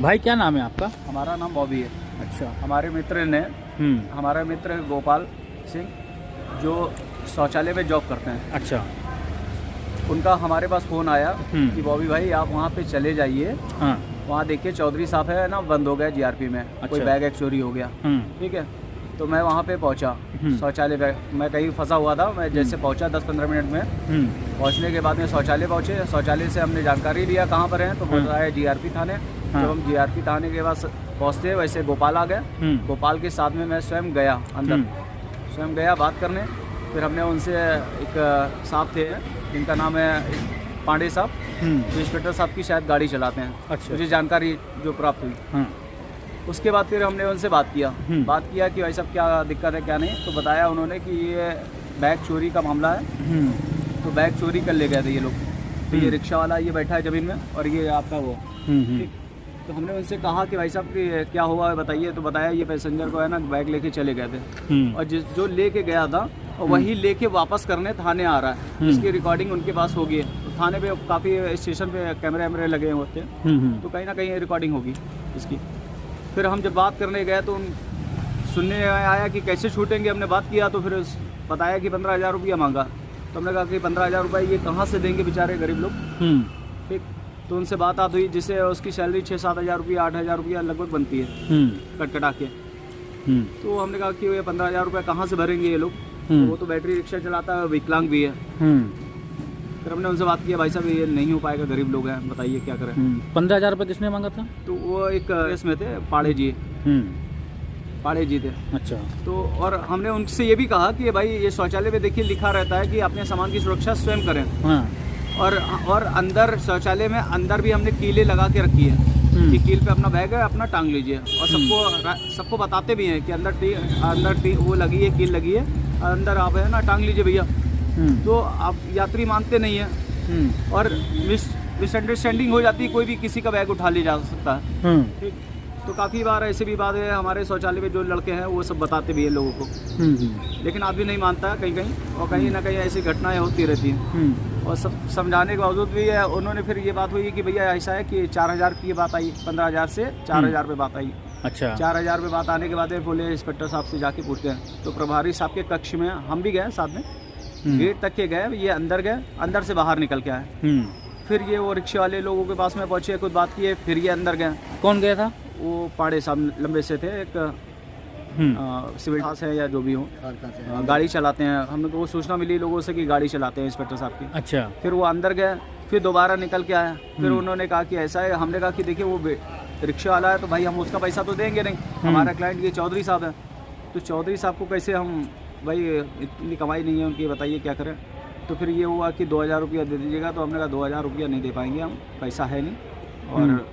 भाई क्या नाम है आपका? हमारा नाम बॉबी है। अच्छा। हमारे मित्र ने हमारा मित्र गोपाल सिंह जो शौचालय में जॉब करते हैं, अच्छा। उनका हमारे पास फ़ोन आया कि बॉबी भाई आप वहाँ पे चले जाइए। हाँ। वहाँ देखिए चौधरी साहब है ना, बंद हो गया जीआरपी में। अच्छा। कोई बैग एक चोरी हो गया। ठीक है, तो मैं वहाँ पे पहुँचा शौचालय पे। मैं कहीं फंसा हुआ था, मैं जैसे पहुँचा 10-15 मिनट में। पहुँचने के बाद में शौचालय पहुँचे। शौचालय से हमने जानकारी लिया कहाँ पर है, तो बोल रहा है जीआरपी थाने। जब हम जीआरपी थाने के पास पहुँचते वैसे गोपाल आ गए। गोपाल के साथ में मैं स्वयं गया अंदर, स्वयं गया बात करने। फिर हमने उनसे, एक साहब थे जिनका नाम है पांडे साहब, इंस्पेक्टर साहब की शायद गाड़ी चलाते हैं। अच्छा। मुझे जानकारी जो प्राप्त हुई। उसके बाद फिर हमने उनसे बात किया कि भाई साहब क्या दिक्कत है क्या नहीं। तो बताया उन्होंने कि ये बैग चोरी का मामला है। तो बैग चोरी कर ले गए थे ये लोग। तो ये रिक्शा वाला ये बैठा है ज़मीन में और ये आपका वो। ठीक। तो हमने उनसे कहा कि भाई साहब कि क्या हुआ है बताइए। तो बताया ये पैसेंजर को है ना बैग लेके चले गए थे, और जो लेके गया था वही लेके वापस करने थाने आ रहा है। इसकी रिकॉर्डिंग उनके पास होगी। तो थाने पे काफ़ी स्टेशन पे कैमरे वैमरे लगे होते हैं, तो कहीं ना कहीं रिकॉर्डिंग होगी इसकी। फिर हम जब बात करने गए तो सुनने आया कि कैसे छूटेंगे। हमने बात किया तो फिर बताया कि 15,000 रुपया मांगा। तो हमने कहा कि 15,000 रुपये ये कहाँ से देंगे बेचारे गरीब लोग। ठीक। तो उनसे बात हुई, जिससे उसकी सैलरी 6-7 हज़ार रुपया 8 हज़ार रुपया लगभग बनती है कटा के। तो हमने कहा कि ये 15,000 रुपये कहाँ से भरेंगे ये लोग। तो वो तो बैटरी रिक्शा चलाता है, विकलांग भी है। फिर हमने उनसे बात किया, भाई साहब ये नहीं हो पाएगा, गरीब लोग हैं, बताइए क्या करें। 15,000 रुपये किसने मांगा था? तो वो एक इसमें थे पाड़े जी थे। अच्छा। तो और हमने उनसे ये भी कहा कि भाई ये शौचालय में देखिए लिखा रहता है कि अपने सामान की सुरक्षा स्वयं करें। और अंदर शौचालय में अंदर भी हमने कीलें लगा के रखी है कि कील पे अपना बैग है अपना टांग लीजिए। और सबको बताते भी हैं कि अंदर वो लगी है, कील लगी है, अंदर आप है ना टांग लीजिए भैया। तो आप यात्री मानते नहीं है और मिसअंडरस्टैंडिंग हो जाती है, कोई भी किसी का बैग उठा ले जा सकता है। ठीक। तो काफ़ी बार ऐसे भी बात है, हमारे शौचालय में जो लड़के हैं वो सब बताते भी हैं लोगों को, लेकिन आदमी नहीं मानता है कहीं कहीं, और कहीं ना कहीं ऐसी घटनाएं होती रहती हैं। और सब समझाने के बावजूद भी है, उन्होंने फिर ये बात हुई कि भैया ऐसा है कि 4,000 की बात आई, 15,000 से 4,000 पे बात आई। अच्छा। 4,000 पे बात आने के बाद बोले इंस्पेक्टर साहब से जाके पूछते हैं। तो प्रभारी साहब के कक्ष में हम भी गए साथ में, गेट तक के गए, ये अंदर गए, अंदर से बाहर निकल के आए। फिर ये वो रिक्शे वाले लोगों के पास में पहुंचे, कुछ बात किए, फिर ये अंदर गए। कौन गया था? वो पाड़े साहब लंबे से थे, एक सिविल खास है या जो भी हो, गाड़ी चलाते हैं। हमें तो वो सूचना मिली लोगों से कि गाड़ी चलाते हैं इंस्पेक्टर साहब की। अच्छा। फिर वो अंदर गए, फिर दोबारा निकल के आया। फिर उन्होंने कहा कि ऐसा है, हमने कहा कि देखिए वो रिक्शा वाला है तो भाई हम उसका पैसा तो देंगे नहीं, हमारा क्लाइंट ये चौधरी साहब है। तो चौधरी साहब को कैसे हम, भाई इतनी कमाई नहीं है उनकी, बताइए क्या करें। तो फिर ये हुआ कि 2,000 रुपया दे दीजिएगा। तो हमने कहा 2,000 रुपया नहीं दे पाएंगे हम, पैसा है नहीं, और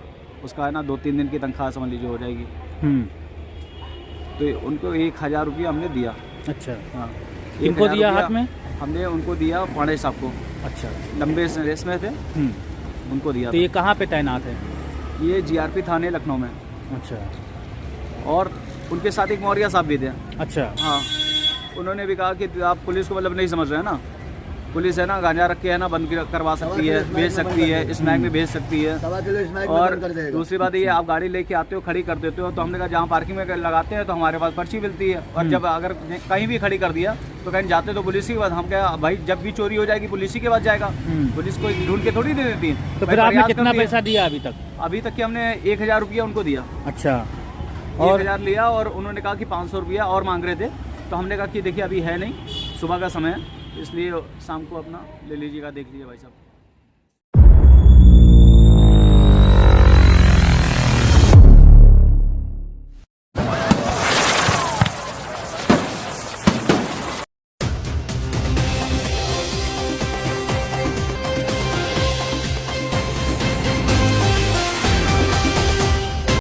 उसका है ना 2-3 दिन की तनख्वाह समझ लीजिए हो जाएगी। तो उनको 1,000 रुपया हमने दिया। अच्छा। हाँ। इनको दिया हाथ में? हमने उनको दिया पांडे साहब को। अच्छा। लंबे रेस में थे, उनको दिया। तो ये कहाँ पे तैनात है? ये जीआरपी थाने लखनऊ में। अच्छा। और उनके साथ एक मौर्या साहब भी थे। अच्छा। हाँ। उन्होंने भी कहा कि आप पुलिस को मतलब नहीं समझ रहे हैं ना, पुलिस है ना गांजा रख के है ना बंद करवा सकती है, भेज सकती है, स्मैक में भेज सकती है। और दूसरी बात ये, आप गाड़ी लेके आते हो, खड़ी कर देते हो, तो हमने कहा जहाँ पार्किंग में लगाते हैं तो हमारे पास पर्ची मिलती है। और जब अगर कहीं भी खड़ी कर दिया तो कहीं जाते तो पुलिस के पास, हम क्या भाई जब भी चोरी हो जाएगी पुलिस के पास जाएगा, पुलिस को ढूंढ के थोड़ी दे देती है। तो फिर आपने कितना पैसा दिया अभी तक? अभी तक कि हमने 1,000 रुपया उनको दिया। अच्छा। 1,000 लिया, और उन्होंने कहा कि 500 रुपया और मांग रहे थे। तो हमने कहा कि देखिए अभी है नहीं, सुबह का समय है, इसलिए शाम को अपना ले लीजिएगा, देख लीजिए भाई साहब।